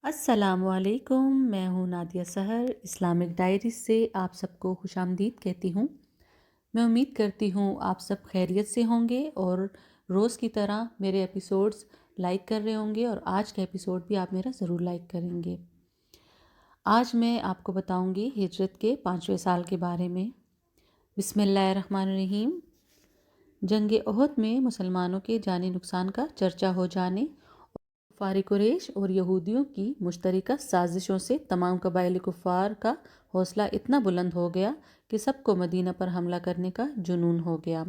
السلام علیکم، میں ہوں نادیہ سحر اسلامک ڈائریز سے آپ سب کو خوش آمدید کہتی ہوں۔ میں امید کرتی ہوں آپ سب خیریت سے ہوں گے اور روز کی طرح میرے ایپیسوڈز لائک کر رہے ہوں گے، اور آج کا ایپیسوڈ بھی آپ میرا ضرور لائک کریں گے۔ آج میں آپ کو بتاؤں گی ہجرت کے 5ویں سال کے بارے میں۔ بسم اللہ الرحمن الرحیم۔ جنگ احد میں مسلمانوں کے جانی نقصان کا چرچا ہو جانے، کفار قریش اور یہودیوں کی مشترکہ سازشوں سے تمام قبائل کفار کا حوصلہ اتنا بلند ہو گیا کہ سب کو مدینہ پر حملہ کرنے کا جنون ہو گیا۔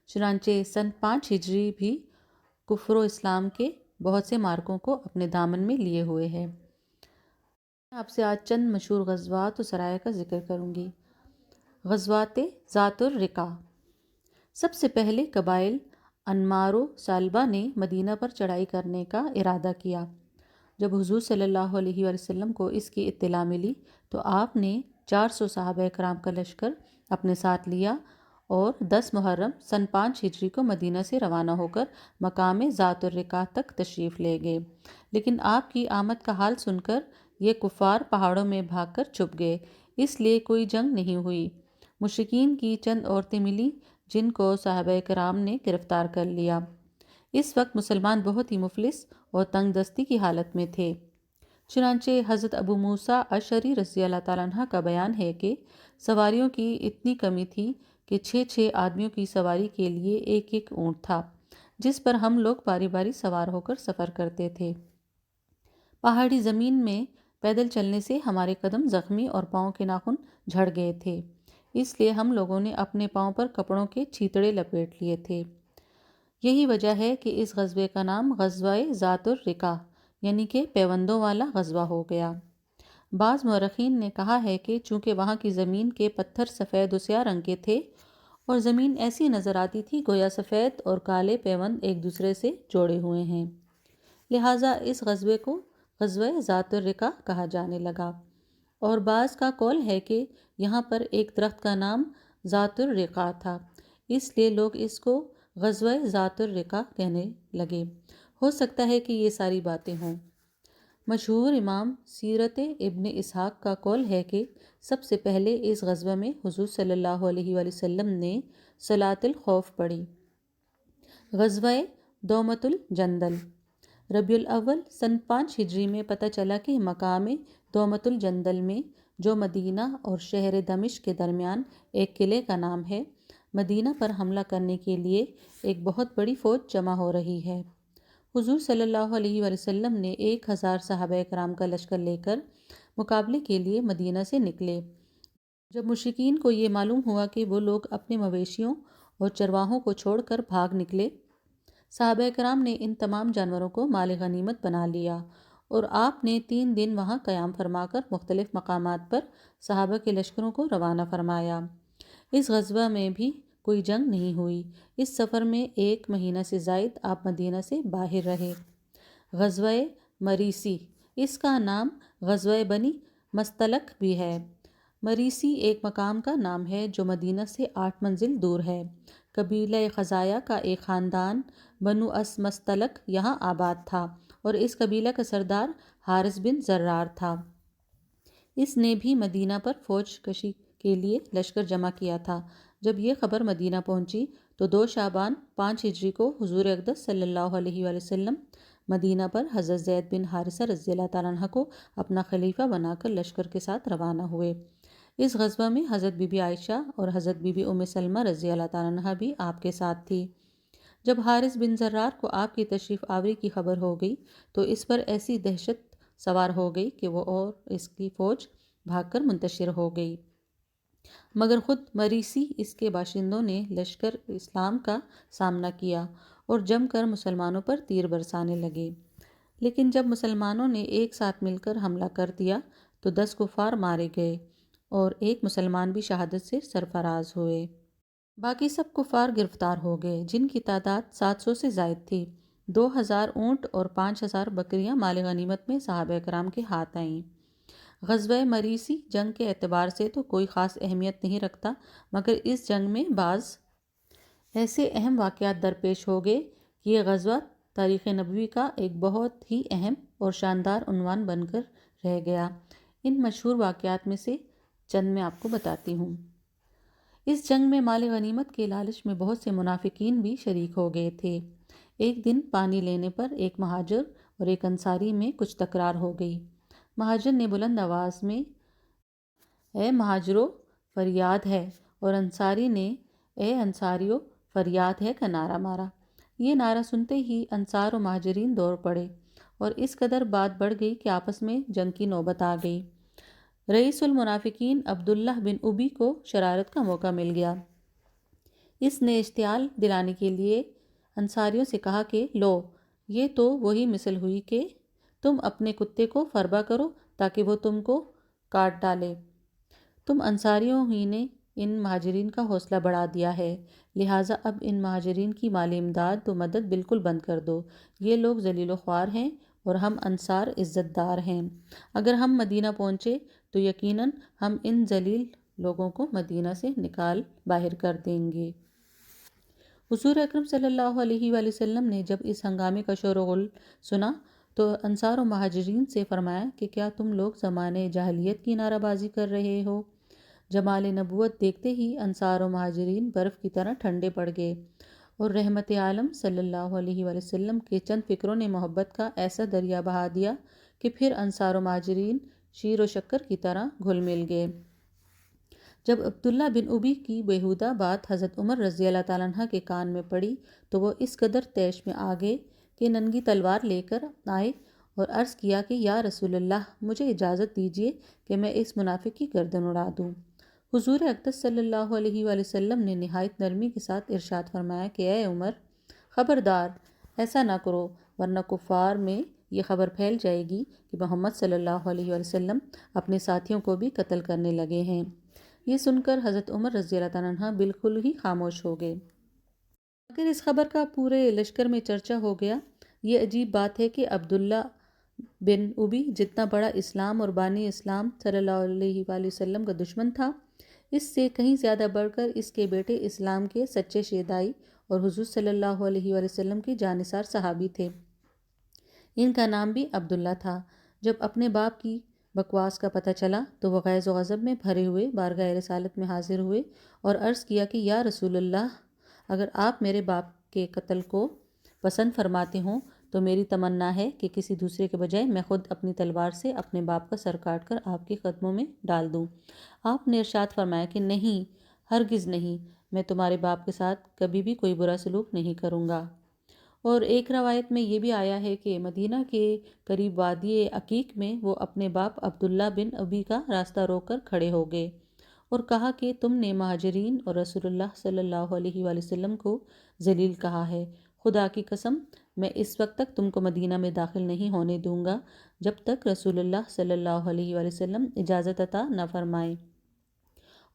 چنانچہ سن 5 ہجری بھی کفر و اسلام کے بہت سے مارکوں کو اپنے دامن میں لیے ہوئے ہے۔ میں آپ سے آج چند مشہور غزوات و سرائے کا ذکر کروں گی۔ غزوات ذات الرقاع۔ سب سے پہلے قبائل انمار و سالبہ نے مدینہ پر چڑھائی کرنے کا ارادہ کیا۔ جب حضور صلی اللہ علیہ وسلم کو اس کی اطلاع ملی تو آپ نے 400 صحابہ کرام کا لشکر اپنے ساتھ لیا اور 10 محرم سن 5 ہجری کو مدینہ سے روانہ ہو کر مقام ذات الرقاع تک تشریف لے گئے، لیکن آپ کی آمد کا حال سن کر یہ کفار پہاڑوں میں بھاگ کر چھپ گئے، اس لیے کوئی جنگ نہیں ہوئی۔ مشرکین کی چند عورتیں ملیں جن کو صحابہ کرام نے گرفتار کر لیا۔ اس وقت مسلمان بہت ہی مفلس اور تنگ دستی کی حالت میں تھے۔ چنانچہ حضرت ابو موسیٰ اشعری رضی اللہ تعالیٰ عنہ کا بیان ہے کہ سواریوں کی اتنی کمی تھی کہ 6 آدمیوں کی سواری کے لیے ایک اونٹ تھا، جس پر ہم لوگ باری باری سوار ہو کر سفر کرتے تھے۔ پہاڑی زمین میں پیدل چلنے سے ہمارے قدم زخمی اور پاؤں کے ناخن جھڑ گئے تھے، اس لیے ہم لوگوں نے اپنے پاؤں پر کپڑوں کے چھیتڑے لپیٹ لیے تھے۔ یہی وجہ ہے کہ اس غزوے کا نام غزوہ ذات الرقاع یعنی کہ پیوندوں والا غزوہ ہو گیا۔ بعض مورخین نے کہا ہے کہ چونکہ وہاں کی زمین کے پتھر سفید و سیاہ رنگ کے تھے اور زمین ایسی نظر آتی تھی گویا سفید اور کالے پیوند ایک دوسرے سے جوڑے ہوئے ہیں، لہٰذا اس غزوے کو غزوہ ذات الرقاع کہا جانے لگا۔ اور بعض کا قول ہے کہ یہاں پر ایک درخت کا نام ذات الرقاع تھا، اس لیے لوگ اس کو غزوہ ذات الرقاع کہنے لگے۔ ہو سکتا ہے کہ یہ ساری باتیں ہوں۔ مشہور امام سیرت ابن اسحاق کا قول ہے کہ سب سے پہلے اس غزوہ میں حضور صلی اللہ علیہ وآلہ وسلم نے صلاۃ الخوف پڑھی۔ غزوہ دومۃ الجندل۔ ربیع الاول سن 5 ہجری میں پتہ چلا کہ مقام دومۃ الجندل میں، جو مدینہ اور شہر دمشق کے درمیان ایک قلعے کا نام ہے، مدینہ پر حملہ کرنے کے لیے ایک بہت بڑی فوج جمع ہو رہی ہے۔ حضور صلی اللہ علیہ وآلہ وسلم نے 1000 صحابہ کرام کا لشکر لے کر مقابلے کے لیے مدینہ سے نکلے۔ جب مشرکین کو یہ معلوم ہوا کہ وہ لوگ اپنے مویشیوں اور چرواہوں کو چھوڑ کر بھاگ نکلے، صحابہ کرام نے ان تمام جانوروں کو مال غنیمت بنا لیا اور آپ نے 3 دن وہاں قیام فرما کر مختلف مقامات پر صحابہ کے لشکروں کو روانہ فرمایا۔ اس غزوہ میں بھی کوئی جنگ نہیں ہوئی۔ اس سفر میں 1 مہینہ سے زائد آپ مدینہ سے باہر رہے۔ غزوہ مریسی۔ اس کا نام غزوہ بنی مستلق بھی ہے۔ مریسی ایک مقام کا نام ہے جو مدینہ سے 8 منزل دور ہے۔ قبیلہ خزاعہ کا ایک خاندان بنو اس مستلق یہاں آباد تھا اور اس قبیلہ کا سردار حارث بن زرار تھا۔ اس نے بھی مدینہ پر فوج کشی کے لیے لشکر جمع کیا تھا۔ جب یہ خبر مدینہ پہنچی تو 2 شعبان 5 ہجری کو حضور اقدس صلی اللہ علیہ وآلہ وسلم مدینہ پر حضرت زید بن حارثہ رضی اللہ تعالیٰ عنہ کو اپنا خلیفہ بنا کر لشکر کے ساتھ روانہ ہوئے۔ اس غزوہ میں حضرت بی بی عائشہ اور حضرت بی بی ام سلمہ رضی اللہ تعالیٰ عنہ بھی آپ کے ساتھ تھی۔ جب حارث بن زرار کو آپ کی تشریف آوری کی خبر ہو گئی تو اس پر ایسی دہشت سوار ہو گئی کہ وہ اور اس کی فوج بھاگ کر منتشر ہو گئی، مگر خود مریسی اس کے باشندوں نے لشکر اسلام کا سامنا کیا اور جم کر مسلمانوں پر تیر برسانے لگے، لیکن جب مسلمانوں نے ایک ساتھ مل کر حملہ کر دیا تو 10 کفار مارے گئے اور 1 مسلمان بھی شہادت سے سرفراز ہوئے۔ باقی سب کفار گرفتار ہو گئے جن کی تعداد 700 سے زائد تھی۔ 2000 اونٹ اور 5000 بکریاں مال غنیمت میں صحابہ کرام کے ہاتھ آئیں۔ غزوہ مریسی جنگ کے اعتبار سے تو کوئی خاص اہمیت نہیں رکھتا، مگر اس جنگ میں بعض ایسے اہم واقعات درپیش ہو گئے کہ یہ غزوہ تاریخ نبوی کا ایک بہت ہی اہم اور شاندار عنوان بن کر رہ گیا۔ ان مشہور واقعات میں سے چند میں آپ کو بتاتی ہوں۔ اس جنگ میں مال غنیمت کے لالچ میں بہت سے منافقین بھی شریک ہو گئے تھے۔ ایک دن پانی لینے پر ایک مہاجر اور ایک انصاری میں کچھ تکرار ہو گئی۔ مہاجر نے بلند آواز میں اے مہاجرو فریاد ہے، اور انصاری نے اے انصاریو فریاد ہے کا نعرہ مارا۔ یہ نعرہ سنتے ہی انصار و مہاجرین دوڑ پڑے اور اس قدر بات بڑھ گئی کہ آپس میں جنگ کی نوبت آ گئی۔ رئیس المنافقین عبداللہ بن ابی کو شرارت کا موقع مل گیا۔ اس نے اشتعال دلانے کے لیے انصاریوں سے کہا کہ لو، یہ تو وہی مثل ہوئی کہ تم اپنے کتے کو فربا کرو تاکہ وہ تم کو کاٹ ڈالے۔ تم انصاریوں ہی نے ان مہاجرین کا حوصلہ بڑھا دیا ہے، لہٰذا اب ان مہاجرین کی مالی امداد و مدد بالکل بند کر دو۔ یہ لوگ ذلیل و خوار ہیں اور ہم انصار عزت دار ہیں۔ اگر ہم مدینہ پہنچے تو یقیناً ہم ان ذلیل لوگوں کو مدینہ سے نکال باہر کر دیں گے۔ حضور اکرم صلی اللہ علیہ وآلہ وسلم نے جب اس ہنگامے کا شور و غل سنا تو انصار و مہاجرین سے فرمایا کہ کیا تم لوگ زمانے جاہلیت کی نعرہ بازی کر رہے ہو؟ جمال نبوت دیکھتے ہی انصار و مہاجرین برف کی طرح ٹھنڈے پڑ گئے، اور رحمت عالم صلی اللہ علیہ وآلہ وسلم کے چند فکروں نے محبت کا ایسا دریا بہا دیا کہ پھر انصار و مہاجرین شیر و شکر کی طرح گھل مل گئے۔ جب عبداللہ بن ابی کی بیہودہ بات حضرت عمر رضی اللہ تعالیٰ عنہ کے کان میں پڑی تو وہ اس قدر طیش میں آ گئے کہ ننگی تلوار لے کر آئے اور عرض کیا کہ یا رسول اللہ، مجھے اجازت دیجیے کہ میں اس منافق کی گردن اڑا دوں۔ حضور اقدس صلی اللہ علیہ وآلہ وسلم نے نہایت نرمی کے ساتھ ارشاد فرمایا کہ اے عمر، خبردار، ایسا نہ کرو، ورنہ کفار میں یہ خبر پھیل جائے گی کہ محمد صلی اللہ علیہ وآلہ وسلم اپنے ساتھیوں کو بھی قتل کرنے لگے ہیں۔ یہ سن کر حضرت عمر رضی اللہ تعالیٰ عنہ بالکل ہی خاموش ہو گئے۔ اگر اس خبر کا پورے لشکر میں چرچا ہو گیا۔ یہ عجیب بات ہے کہ عبداللہ بن ابی جتنا بڑا اسلام اور بانی اسلام صلی اللہ علیہ وآلہ وسلم کا دشمن تھا، اس سے کہیں زیادہ بڑھ کر اس کے بیٹے اسلام کے سچے شیدائی اور حضور صلی اللہ علیہ وآلہ وسلم کے جانثار صحابی تھے۔ ان کا نام بھی عبداللہ تھا۔ جب اپنے باپ کی بکواس کا پتہ چلا تو وہ غیظ و غضب میں بھرے ہوئے بارگاہ رسالت میں حاضر ہوئے اور عرض کیا کہ یا رسول اللہ، اگر آپ میرے باپ کے قتل کو پسند فرماتے ہوں تو میری تمنا ہے کہ کسی دوسرے کے بجائے میں خود اپنی تلوار سے اپنے باپ کا سر کاٹ کر آپ کے قدموں میں ڈال دوں۔ آپ نے ارشاد فرمایا کہ نہیں، ہرگز نہیں، میں تمہارے باپ کے ساتھ کبھی بھی کوئی برا سلوک نہیں کروں گا۔ اور ایک روایت میں یہ بھی آیا ہے کہ مدینہ کے قریب وادی عقیق میں وہ اپنے باپ عبداللہ بن ابی کا راستہ روک کر کھڑے ہو گئے اور کہا کہ تم نے مہاجرین اور رسول اللہ صلی اللہ علیہ وآلہ وسلم کو ذلیل کہا ہے۔ خدا کی قسم، میں اس وقت تک تم کو مدینہ میں داخل نہیں ہونے دوں گا جب تک رسول اللہ صلی اللہ علیہ وآلہ وسلم اجازت عطا نہ فرمائیں،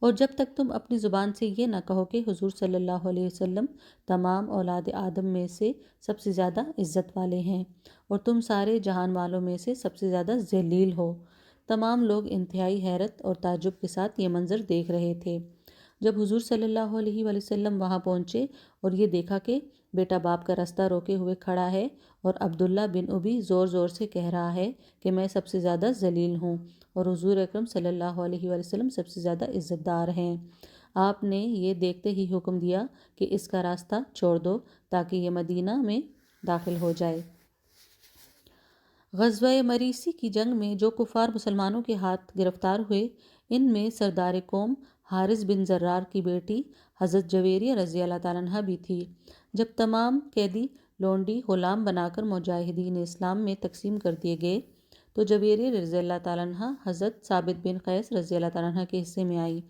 اور جب تک تم اپنی زبان سے یہ نہ کہو کہ حضور صلی اللہ علیہ وسلم تمام اولاد آدم میں سے سب سے زیادہ عزت والے ہیں اور تم سارے جہان والوں میں سے سب سے زیادہ ذلیل ہو۔ تمام لوگ انتہائی حیرت اور تعجب کے ساتھ یہ منظر دیکھ رہے تھے۔ جب حضور صلی اللہ علیہ وآلہ وسلم وہاں پہنچے اور یہ دیکھا کہ بیٹا باپ کا راستہ روکے ہوئے کھڑا ہے اور عبداللہ بن ابی زور زور سے کہہ رہا ہے کہ میں سب سے زیادہ ذلیل ہوں اور حضور اکرم صلی اللہ علیہ وآلہ وسلم سب سے زیادہ عزت دار ہیں، آپ نے یہ دیکھتے ہی حکم دیا کہ اس کا راستہ چھوڑ دو تاکہ یہ مدینہ میں داخل ہو جائے۔ غزوہ مریسی کی جنگ میں جو کفار مسلمانوں کے ہاتھ گرفتار ہوئے، ان میں سردار قوم حارث بن زرار کی بیٹی حضرت جویریہ رضی اللہ تعالیٰ عنہ بھی تھی۔ جب تمام قیدی لونڈی غلام بنا کر مجاہدین اسلام میں تقسیم کر دیے گئے تو جویریہ رضی اللہ تعالیٰ عنہ حضرت ثابت بن قیس رضی اللہ تعالیٰ عنہ کے حصے میں آئی۔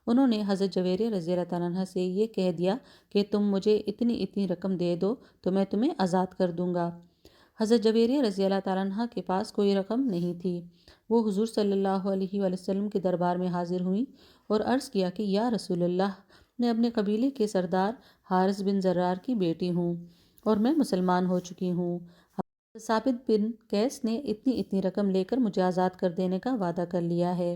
انہوں نے حضرت جویریہ رضی اللہ تعالیٰ عنہ سے یہ کہہ دیا کہ تم مجھے اتنی اتنی رقم دے دو تو میں تمہیں آزاد کر دوں گا۔ حضرت جویریہ رضی اللہ تعالیٰ عنہ کے پاس کوئی رقم نہیں تھی۔ وہ حضور صلی اللہ علیہ وآلہ وسلم کے دربار میں حاضر ہوئیں اور عرض کیا کہ یا رسول اللہ، میں اپنے قبیلے کے سردار حارث بن زرار کی بیٹی ہوں اور میں مسلمان ہو چکی ہوں۔ ثابت بن قیس نے اتنی اتنی رقم لے کر مجھے آزاد کر دینے کا وعدہ کر لیا ہے،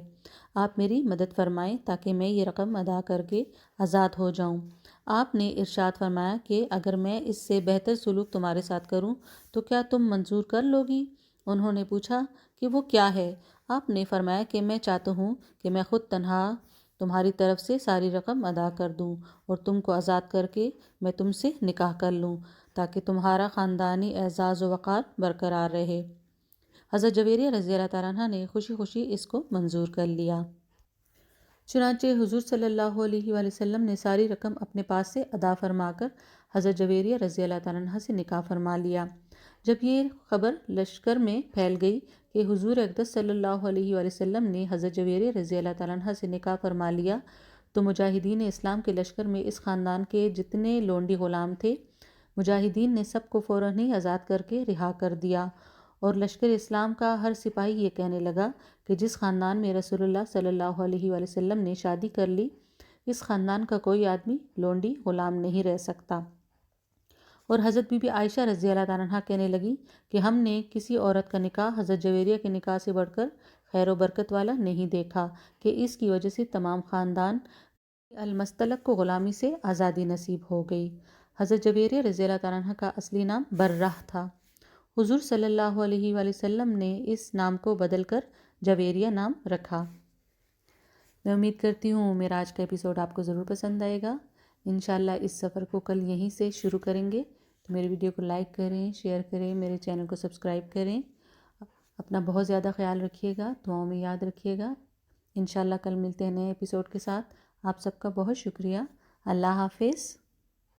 آپ میری مدد فرمائیں تاکہ میں یہ رقم ادا کر کے آزاد ہو جاؤں۔ آپ نے ارشاد فرمایا کہ اگر میں اس سے بہتر سلوک تمہارے ساتھ کروں تو کیا تم منظور کر لو گی؟ انہوں نے پوچھا کہ وہ کیا ہے؟ آپ نے فرمایا کہ میں چاہتا ہوں کہ میں خود تنہا تمہاری طرف سے ساری رقم ادا کر دوں اور تم کو آزاد کر کے میں تم سے نکاح کر لوں تاکہ تمہارا خاندانی اعزاز و وقار برقرار رہے۔ حضرت جویریہ رضی اللہ تعالیٰ عنہ نے خوشی خوشی اس کو منظور کر لیا۔ چنانچہ حضور صلی اللہ علیہ وآلہ وسلم نے ساری رقم اپنے پاس سے ادا فرما کر حضرت جویریہ رضی اللہ تعالیٰ عنہ سے نکاح فرما لیا۔ جب یہ خبر لشکر میں پھیل گئی کہ حضور اقدس صلی اللہ علیہ وآلہ وسلم نے حضرت جویریہ رضی اللہ تعالیٰ عنہ سے نکاح فرما لیا تو مجاہدین اسلام کے لشکر میں اس خاندان کے جتنے لونڈی غلام تھے، مجاہدین نے سب کو فوراً ہی آزاد کر کے رہا کر دیا، اور لشکر اسلام کا ہر سپاہی یہ کہنے لگا کہ جس خاندان میں رسول اللہ صلی اللہ علیہ وآلہ وسلم نے شادی کر لی، اس خاندان کا کوئی آدمی لونڈی غلام نہیں رہ سکتا۔ اور حضرت بی بی عائشہ رضی اللہ تعالیٰ عنہ کہنے لگی کہ ہم نے کسی عورت کا نکاح حضرت جویریہ کے نکاح سے بڑھ کر خیر و برکت والا نہیں دیکھا کہ اس کی وجہ سے تمام خاندان المستلق کو غلامی سے آزادی نصیب ہو گئی۔ حضرت جویریہ رضی اللہ تعالیٰ عنہ کا اصلی نام برہ تھا۔ حضور صلی اللہ علیہ وآلہ وسلم نے اس نام کو بدل کر جویریہ نام رکھا۔ میں امید کرتی ہوں میرا آج کا ایپیسوڈ آپ کو ضرور پسند آئے گا۔ انشاءاللہ اس سفر کو کل یہیں سے شروع کریں گے، تو میری ویڈیو کو لائک کریں، شیئر کریں، میرے چینل کو سبسکرائب کریں۔ اپنا بہت زیادہ خیال رکھیے گا، دعاؤں میں یاد رکھیے گا۔ انشاءاللہ کل ملتے ہیں نئے ایپیسوڈ کے ساتھ۔ آپ سب کا بہت شکریہ۔ اللہ حافظ۔